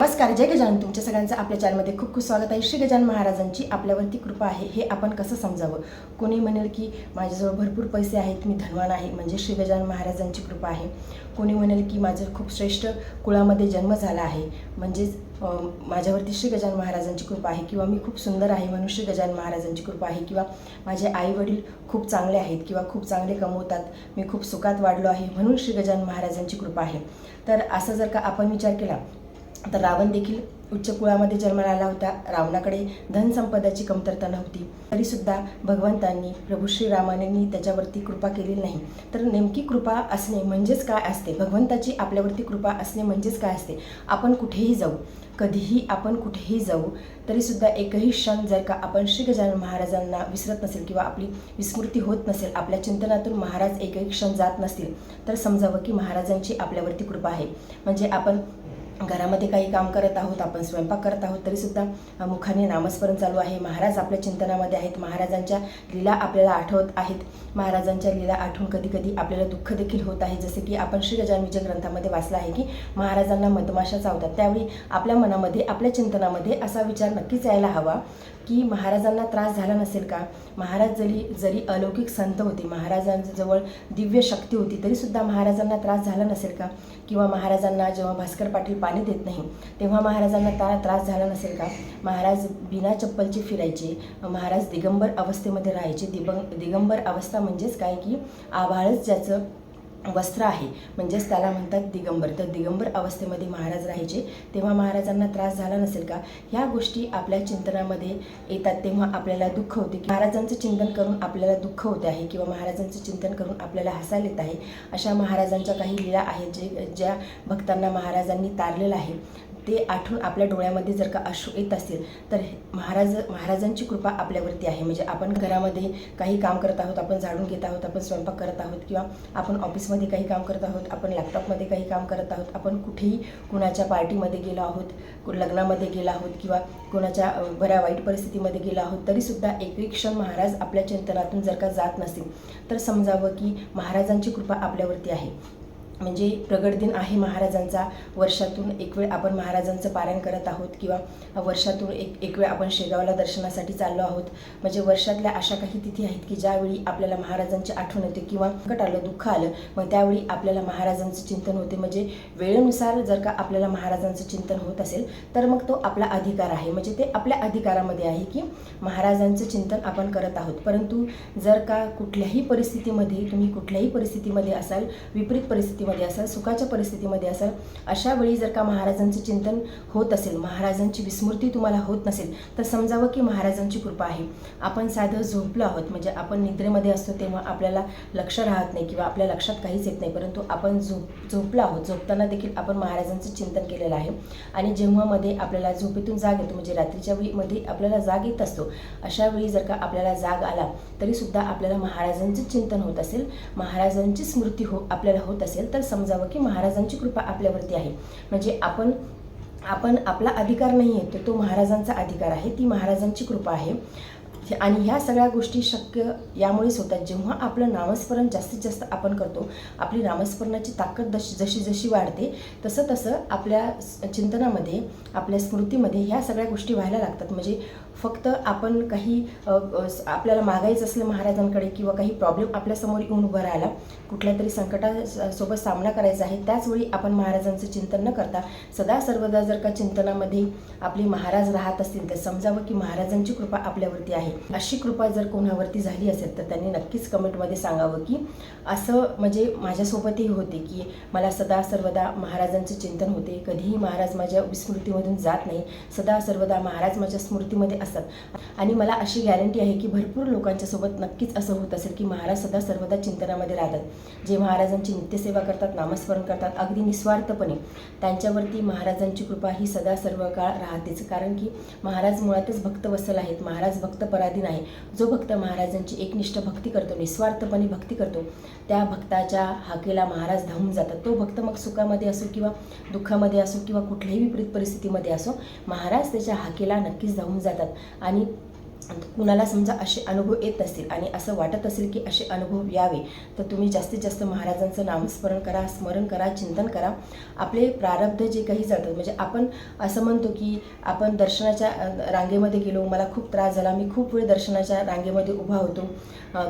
नमस्कार, जय गजानन. तुमच्या सगळ्यांचं आपल्या चॅनलमध्ये खूप खूप स्वागत आहे. श्री गजानन महाराजांची आपल्यावरती कृपा आहे हे आपण कसं समजावं. कोणी म्हणेल की माझ्याजवळ भरपूर पैसे आहेत, मी धनवान आहे, म्हणजे श्री गजानन महाराजांची कृपा आहे. कोणी म्हणेल की माझं खूप श्रेष्ठ कुळामध्ये जन्म झाला आहे, म्हणजेच माझ्यावरती श्री गजानन महाराजांची कृपा आहे. किंवा मी खूप सुंदर आहे म्हणून श्री गजानन महाराजांची कृपा आहे. किंवा माझे आई वडील खूप चांगले आहेत किंवा खूप चांगले कमवतात, मी खूप सुखात वाढलो आहे म्हणून श्री गजानन महाराजांची कृपा आहे. तर असं जर का आपण विचार केला तर रावण देखील उच्च कुळामध्ये जन्माला आला होता. रावणाकडे धनसंपदाची कमतरता नव्हती, तरीसुद्धा भगवंतांनी प्रभू श्रीरामांनी त्याच्यावरती कृपा केलेली नाही. तर नेमकी कृपा असणे म्हणजेच काय असते, भगवंताची आपल्यावरती कृपा असणे म्हणजेच काय असते. आपण कुठेही जाऊ, कधीही आपण कुठेही जाऊ, तरीसुद्धा एकही क्षण जर का आपण श्री गजानन महाराजांना विसरत नसेल किंवा आपली विस्मृती होत नसेल, आपल्या चिंतनातून महाराज एकही क्षण जात नसतील, तर समजावं की महाराजांची आपल्यावरती कृपा आहे. म्हणजे आपण घरामध्ये काही काम करत आहोत, आपण स्वयंपाक करत आहोत, तरीसुद्धा मुखाने नामस्मरण चालू आहे. महाराज आपल्या चिंतनामध्ये आहेत, महाराजांच्या लीला आपल्याला आठवत आहेत. महाराजांच्या लीला आठवून कधी कधी आपल्याला दुःख देखील होत आहे. जसे की आपण श्री गजानन विजय ग्रंथामध्ये वाचलं आहे की महाराजांना मधमाशा चावतात. त्यावेळी आपल्या मनामध्ये, आपल्या चिंतनामध्ये असा विचार नक्कीच यायला हवा की महाराजांना त्रास झाला नसेल का. महाराज जरी अलौकिक संत होते, महाराजांजवळ दिव्य शक्ती होती, तरीसुद्धा महाराजांना त्रास झाला नसेल का. किंवा महाराजांना जेव्हा भास्कर पाटील पाणी देत नाही तेव्हा महाराजांना त्रास झाला नसेल का. महाराज बिना चप्पलचे फिरायचे, महाराज दिगंबर अवस्थेमध्ये राहायचे. दिगंबर अवस्था म्हणजेच काय की आभाळच ज्याचं वस्त्र आहे, म्हणजेच त्याला म्हणतात दिगंबर. तर दिगंबर अवस्थेमध्ये महाराज राहायचे, तेव्हा महाराजांना त्रास झाला नसेल का. ह्या गोष्टी आपल्या चिंतनामध्ये येतात तेव्हा आपल्याला दुःख होते की महाराजांचं चिंतन करून आपल्याला दुःख होते आहे किंवा महाराजांचं चिंतन करून आपल्याला हसायला येत आहे. अशा महाराजांच्या काही लीला आहेत ज्या भक्तांना महाराजांनी तारलेलं आहे. ते आठवून आपल्या डोळ्यामध्ये जर का अश्रू येत असतील तर महाराजांची कृपा आपल्यावरती आहे. म्हणजे आपण घरामध्ये काही काम करत आहोत, आपण झाडून घेत आहोत, आपण स्वयंपाक करत आहोत, किंवा आपण ऑफिसमध्ये काही काम करत आहोत, आपण लॅपटॉपमध्ये काही काम करत आहोत, आपण कुठेही कुणाच्या पार्टीमध्ये गेलो आहोत, लग्नामध्ये गेलो आहोत, किंवा कोणाच्या बऱ्या वाईट परिस्थितीमध्ये गेलो आहोत, तरीसुद्धा एकही क्षण महाराज आपल्या चिंतनातून जर का जात नसतील तर समजावं की महाराजांची कृपा आपल्यावरती आहे. म्हणजे प्रगट दिन आहे महाराजांचा. वर्षातून एक वेळ आपण महाराजांचं पारायण करत आहोत, किंवा वर्षातून एक वेळ आपण शेगावला दर्शनासाठी चाललो आहोत. म्हणजे वर्षातल्या अशा काही तिथी आहेत की ज्यावेळी आपल्याला महाराजांची आठवण येते, किंवा संकट आलं, दुःख आलं, मग त्यावेळी आपल्याला महाराजांचं चिंतन होते. म्हणजे वेळेनुसार जर का आपल्याला महाराजांचं चिंतन होत असेल तर मग तो आपला अधिकार आहे. म्हणजे ते आपल्या अधिकारामध्ये आहे की महाराजांचं चिंतन आपण करत आहोत. परंतु जर का कुठल्याही परिस्थितीमध्ये, तुम्ही कुठल्याही परिस्थितीमध्ये असाल, विपरीत परिस्थितीमध्ये असाल, सुखाच्या परिस्थितीमध्ये असाल, अशा वेळी जर का महाराजांचं चिंतन होत असेल, महाराजांची विस्मृती तुम्हाला होत नसेल, तर समजावं की महाराजांची कृपा आहे. आपण साधं झोपलो आहोत, म्हणजे आपण निद्रेमध्ये असतो तेव्हा आपल्याला लक्ष राहत नाही किंवा आपल्या लक्षात काहीच येत नाही, परंतु आपण झोपलो आहोत, झोपताना देखील आपण महाराजांचं चिंतन केलेलं आहे. आणि जेव्हा मध्ये आपल्याला झोपेतून जाग येतो, म्हणजे रात्रीच्या वेळीमध्ये आपल्याला जाग येत असतो, अशा वेळी जर का आपल्याला जाग आला तरीसुद्धा आपल्याला महाराजांचं चिंतन होत असेल, महाराजांची स्मृती आपल्याला होत असेल, तर समजावं की महाराजांची कृपा आपल्यावरती आहे. म्हणजे आपण आपला अधिकार नाही आहे, तो महाराजांचा अधिकार आहे, ती महाराजांची कृपा आहे. आणि ह्या सगळ्या गोष्टी शक्य यामुळेच होतात जेव्हा आपलं नामस्मरण जास्तीत जास्त आपण करतो. आपली नामस्मरणाची ताकद जशी जशी वाढते तसं तसं आपल्या चिंतनामध्ये, आपल्या स्मृतीमध्ये ह्या सगळ्या गोष्टी व्हायला लागतात. म्हणजे फक्त आपण काही आपल्याला मागायचं असलं महाराजांकडे, किंवा काही प्रॉब्लेम आपल्यासमोर येऊन उभं राहिला, कुठल्या तरी संकटासोबत सामना करायचा आहे, त्याचवेळी आपण महाराजांचं चिंतन न करता सदा सर्वदा जर का चिंतनामध्ये आपले महाराज राहत असतील तर समजावं की महाराजांची कृपा आपल्यावरती आहे. अशी कृपा जर कोणावरती झाली असेल तर त्यांनी नक्कीच कमेंटमध्ये सांगावं की असं म्हणजे माझ्यासोबतही होते की मला सदा सर्वदा महाराजांचे चिंतन होते, कधीही महाराज माझ्या विस्मृतीमधून जात नाही, सदा सर्वदा महाराज माझ्या स्मृतीमध्ये असतात. आणि मला अशी गॅरंटी आहे की भरपूर लोकांच्यासोबत नक्कीच असं होत असेल की महाराज सदा सर्वदा चिंतनामध्ये राहतात. जे महाराजांची नित्यसेवा करतात, नामस्मरण करतात अगदी निस्वार्थपणे, त्यांच्यावरती महाराजांची कृपा ही सदा सर्व काळ राहतेच. कारण की महाराज मुळातच भक्तवत्सल आहेत, महाराज भक्त पराधीन आहे. जो भक्त महाराजांची एकनिष्ठ भक्ती करतो, निस्वार्थपणे भक्ती करतो, त्या भक्ताच्या हाकेला महाराज धावून जातात. तो भक्त मग सुखामध्ये असो किंवा दुःखामध्ये असो किंवा कुठल्याही विपरीत परिस्थितीमध्ये असो, महाराज त्याच्या हाकेला नक्कीच धावून जातात. आणि कुणाला समजा असे अनुभव येत नसतील आणि असं वाटत असेल की असे अनुभव यावे, तर तुम्ही जास्तीत जास्त महाराजांचं नामस्मरण करा, स्मरण करा, चिंतन करा. आपले प्रारब्ध जे काही जातात, म्हणजे आपण असं म्हणतो की आपण दर्शनाच्या रांगेमध्ये गेलो, मला खूप त्रास झाला, मी खूप वेळ दर्शनाच्या रांगेमध्ये उभा होतो,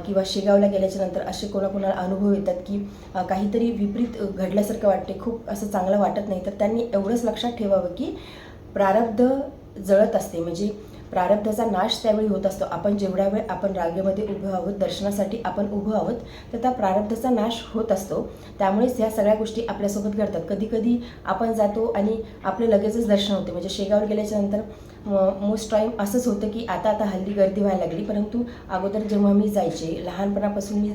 किंवा शेगावला गेल्याच्या नंतर असे कोणाकोणाला अनुभव येतात की काहीतरी विपरीत घडल्यासारखं वाटते, खूप असं चांगलं वाटत नाही. तर त्यांनी एवढंच लक्षात ठेवावं की प्रारब्ध जळत असते, म्हणजे प्रारब्धाचा नाश त्यावेळी होत असतो. आपण जेवढ्या वेळ आपण रांगेमध्ये उभं आहोत, दर्शनासाठी आपण उभं आहोत, तर त्या प्रारब्धाचा नाश होत असतो. त्यामुळेच ह्या सगळ्या गोष्टी आपल्यासोबत घडतात. कधी कधी आपण जातो आणि आपलं लगेचच दर्शन होते, म्हणजे शेगावला गेल्याच्या नंतर मोस्ट टाईम असंच होतं की आता हल्ली गर्दी व्हायला लागली, परंतु अगोदर जेव्हा मी जायचे, लहानपणापासून मी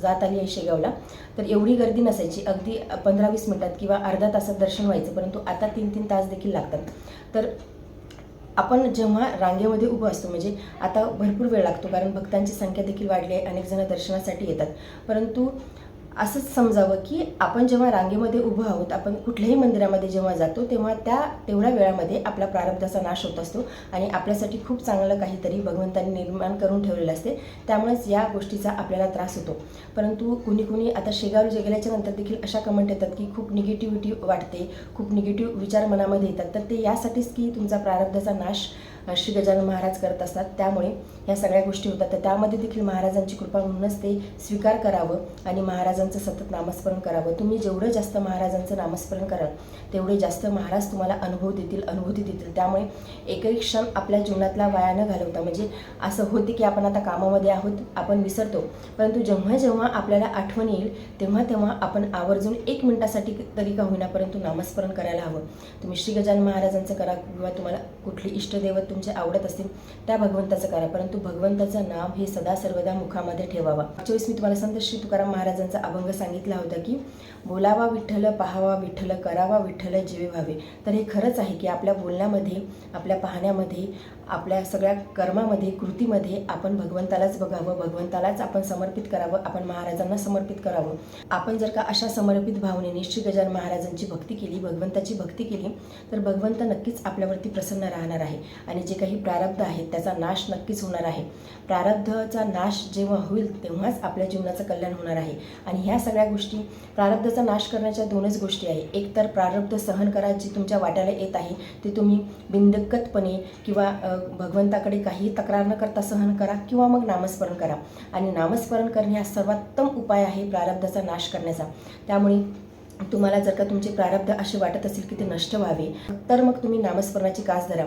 जात आली आहे शेगावला, तर एवढी गर्दी नसायची. अगदी 15-20 मिनिटात किंवा अर्धा तासात दर्शन व्हायचं, परंतु आता 3-3 तास देखील लागतात. तर आपण जेव्हा रांगेमध्ये उभं असतो, म्हणजे आता भरपूर वेळ लागतो, कारण भक्तांची संख्या देखील वाढली आहे, अनेक जण दर्शनासाठी येतात. परंतु असंच समजावं की आपण जेव्हा रांगेमध्ये उभं आहोत, आपण कुठल्याही मंदिरामध्ये जेव्हा जातो, तेव्हा तेवढ्या वेळामध्ये आपला प्रारब्धाचा नाश होत असतो आणि आपल्यासाठी खूप चांगलं काहीतरी भगवंतांनी निर्माण करून ठेवलेलं असते. त्यामुळेच या गोष्टीचा आपल्याला त्रास होतो. परंतु कुणी आता शेगावला गेल्याच्या नंतर देखील अशा कमेंट येतात की खूप निगेटिव्हिटी वाटते, खूप निगेटिव्ह विचार मनामध्ये येतात. तर ते यासाठीच की तुमचा प्रारब्धाचा नाश श्री गजानन महाराज करत असतात, त्यामुळे ह्या सगळ्या गोष्टी होतात. तर त्यामध्ये देखील महाराजांची कृपा, म्हणूनच ते स्वीकार करावं आणि महाराजांचं सतत नामस्मरण करावं. तुम्ही जेवढं जास्त महाराजांचं नामस्मरण कराल, तेवढे जास्त महाराज तुम्हाला अनुभूती देतील. त्यामुळे एकही क्षण आपल्या जीवनातला वाया न घालवता, म्हणजे असं होते की आपण आता कामामध्ये आहोत, आपण विसरतो, परंतु जेव्हा आपल्याला आठवण येईल तेव्हा आपण आवर्जून 1 मिनिटासाठी तरी का होईना, परंतु नामस्मरण करायला हवं. तुम्ही श्री गजानन महाराजांचं करा, किंवा तुम्हाला कुठली इष्टदैवत तुमचे आवडत असतील त्या भगवंताचं करा, परंतु भगवंताचं नाम हे सदा सर्वदा मुखामध्ये ठेवावा. मागच्या वेळेस मी तुम्हाला संत श्री तुकाराम महाराजांचा अभंग सांगितला होता की बोलावा विठ्ठल, पाहावा विठ्ठल, करावा विठ्ठल, जीवे व्हावे. तर हे खरंच आहे की आपल्या बोलण्यामध्ये, आपल्या पाहण्यामध्ये, आपल्या सगळ्या कर्मामध्ये, कृतीमध्ये आपण भगवंतालाच बघावं, भगवंतालाच आपण समर्पित करावं, आपण महाराजांना समर्पित करावं. आपण जर का अशा समर्पित भावनेने श्री गजानन महाराजांची भक्ती केली, भगवंताची भक्ती केली, तर भगवंत नक्कीच आपल्यावरती प्रसन्न राहणार आहे आणि जे काही प्रारब्ध आहेत त्याचा नाश नक्कीच होणार आहे. प्रारब्धाचा नाश जेव्हा होईल तेव्हाच आपल्या जीवनाचं कल्याण होणार आहे. आणि ह्या सगळ्या गोष्टी, प्रारब्धाचा नाश करण्याच्या 2च गोष्टी आहे. एक तर प्रारब्ध सहन करा, जी तुमच्या वाट्याला येत आहे ते तुम्ही बिनदिक्कतपणे किंवा भगवंताकडे काही तक्रार न करता सहन करा, किंवा मग नामस्मरण करा. आणि नामस्मरण करणे हा सर्वोत्तम उपाय आहे प्रारब्धाचा नाश करण्याचा. त्यामुळे तुम्हाला जर का तुमचे प्रारब्ध असे वाटत असेल की ते नष्ट व्हावे, तर मग तुम्ही नामस्मरणाची कास धरा.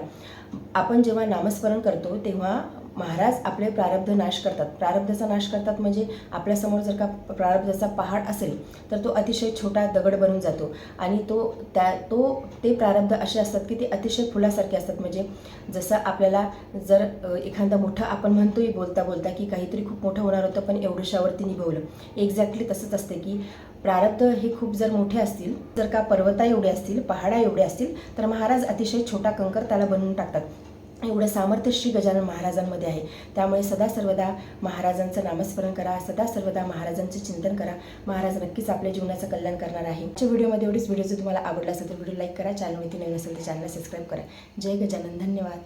आपण जेव्हा नामस्मरण करतो तेव्हा महाराज आपले प्रारब्ध नाश करतात. प्रारब्धाचा नाश करतात म्हणजे आपल्यासमोर जर का प्रारब्धाचा पहाड असेल तर तो अतिशय छोटा दगड बनून जातो आणि ते प्रारब्ध असे असतात की ते अतिशय फुलासारखे असतात. म्हणजे जसं आपल्याला जर एखादा मोठं, आपण म्हणतोय बोलता बोलता की काहीतरी खूप मोठं होणार होतं पण एवढ्याशावरती निभवलं, एक्झॅक्टली तसंच असते की प्रारब्ध हे खूप जर मोठे असतील, जर का पर्वता एवढे असतील, पहाडा एवढे असतील, तर महाराज अतिशय छोटा कंकर त्याला बनवून टाकतात. एवढं सामर्थ्य श्री गजानन महाराजांमध्ये आहे. त्यामुळे सदा सर्वदा महाराजांचं नामस्मरण करा, सदा सर्वदा महाराजांचे चिंतन करा. महाराज नक्कीच आपल्या जीवनाचं कल्याण करणार आहे. आजच्या व्हिडिओमध्ये एवढीच. व्हिडिओ जर तुम्हाला आवडला असेल तर व्हिडिओ लाईक करा, चॅनलवरती नवीन असेल तर चॅनलला सबस्क्राईब करा. जय गजानन. धन्यवाद.